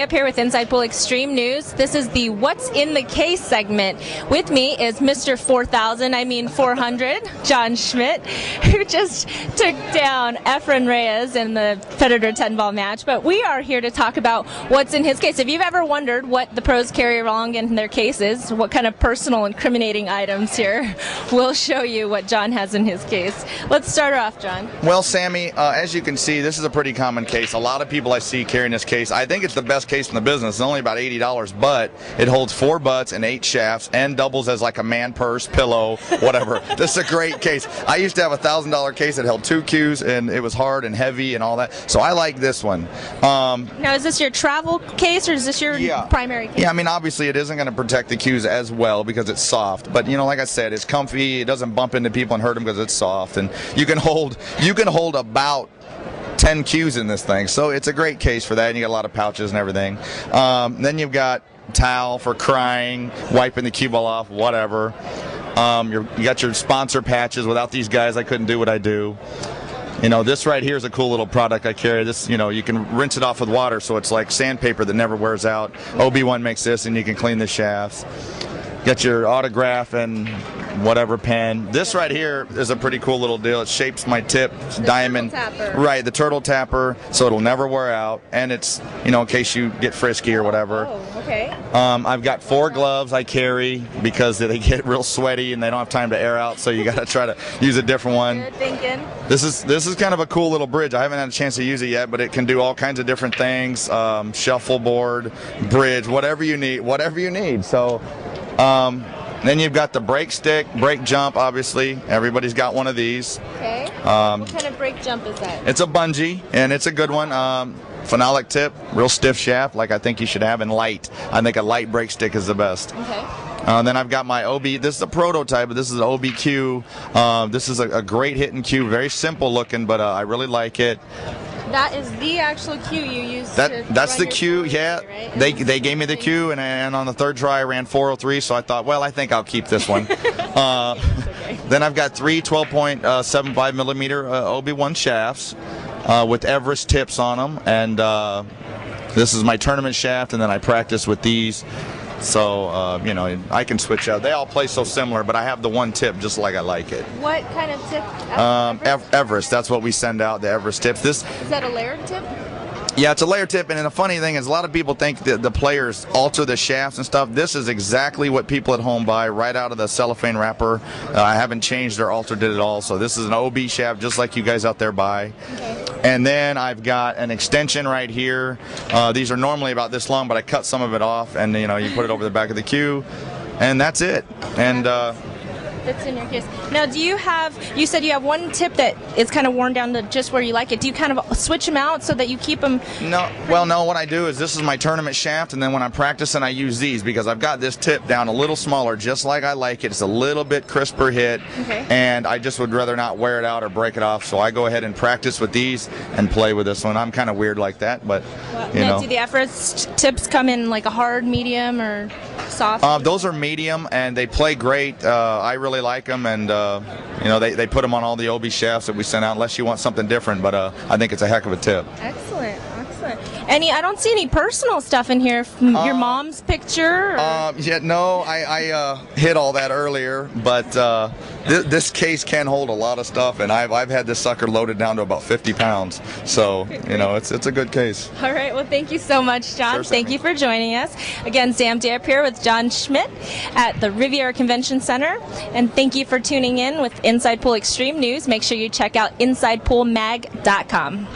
up here with Inside Pool Extreme News. This is the What's in the Case segment. With me is Mr. 400, John Schmidt, who just took down Efren Reyes in the Predator 10-ball match. But we are here to talk about what's in his case. If you've ever wondered what the pros carry along in their cases, what kind of personal incriminating items here, we'll show you what John has in his case. Let's start her off, John. Well, Sammy, as you can see, this is a pretty common case. A lot of people I see carrying this case. I think it's the best case in the business. It's only about $80, but it holds 4 butts and 8 shafts and doubles as like a man purse, pillow, whatever. This is a great case. I used to have a $1,000 case that held 2 cues, and it was hard and heavy and all that. So I like this one. Now, is this your travel case or is this your primary case? Yeah, I mean, obviously it isn't going to protect the cues as well because it's soft. But, you know, like I said, it's comfy. It doesn't bump into people and hurt them because it's soft. And you can hold about 10 cues in this thing, so it's a great case for that, and you got a lot of pouches and everything. Then you've got towel for crying, wiping the cue ball off, whatever. You got your sponsor patches. Without these guys, I couldn't do what I do. You know, this right here is a cool little product I carry. This, you know, you can rinse it off with water, so it's like sandpaper that never wears out. OB1 makes this, and you can clean the shafts. Get your autograph and whatever pen. This right here is a pretty cool little deal. It shapes my tip. It's diamond. Right, the turtle tapper, so it'll never wear out. And it's, you know, in case you get frisky or whatever. Oh, okay. I've got 4 gloves I carry because they get real sweaty and they don't have time to air out, so you got to try to use a different one. Good thinking. This is kind of a cool little bridge. I haven't had a chance to use it yet, but it can do all kinds of different things. Shuffleboard, bridge, whatever you need. So. Then you've got the brake stick, brake jump, obviously. Everybody's got one of these. Okay. What kind of brake jump is that? It's a bungee, and it's a good one. Phenolic tip, real stiff shaft, like I think you should have, and light. I think a light brake stick is the best. Okay. Then I've got my OB. This is a prototype, but this is an OBQ. This is a great hitting cue, very simple looking, but I really like it. That is the actual cue you use. That's the cue, yeah. Right? They gave me the cue, and on the 3rd try I ran 403, so I thought, well, I think I'll keep this one. Okay. Then I've got 3 12.75 millimeter OB1 shafts with Everest tips on them, and this is my tournament shaft, and then I practice with these. So, you know, I can switch out. They all play so similar, but I have the one tip just like I like it. What kind of tip? Everest. That's what we send out, the Everest tips. Is that a layered tip? Yeah, it's a layer tip, and the funny thing is a lot of people think that the players alter the shafts and stuff. This is exactly what people at home buy right out of the cellophane wrapper. I haven't changed or altered it at all, so this is an OB shaft just like you guys out there buy. Okay. And then I've got an extension right here. These are normally about this long, but I cut some of it off, and you know, you put it over the back of the cue, and that's it. And that's in your case. Now, you said you have one tip that is kind of worn down to just where you like it. Do you kind of switch them out so that you keep them? No, well, no, what I do is this is my tournament shaft, and then when I'm practicing, I use these because I've got this tip down a little smaller, just like I like it. It's a little bit crisper hit, and I just would rather not wear it out or break it off, so I go ahead and practice with these and play with this one. I'm kind of weird like that, but, you know. Do the Everest tips come in like a hard, medium, or soft? Those are medium, and they play great. I really like them, and you know, they put them on all the OB shafts that we send out unless you want something different, but I think it's a heck of a tip. Excellent. I don't see any personal stuff in here. Your mom's picture? Yeah, no, I hit all that earlier, but this case can hold a lot of stuff, and I've had this sucker loaded down to about 50 pounds, so you know, it's a good case. All right, well, thank you so much, John. Sure, thank you for joining us. Again, Sam Day up here with John Schmidt at the Riviera Convention Center, and thank you for tuning in with Inside Pool Extreme News. Make sure you check out InsidePoolMag.com.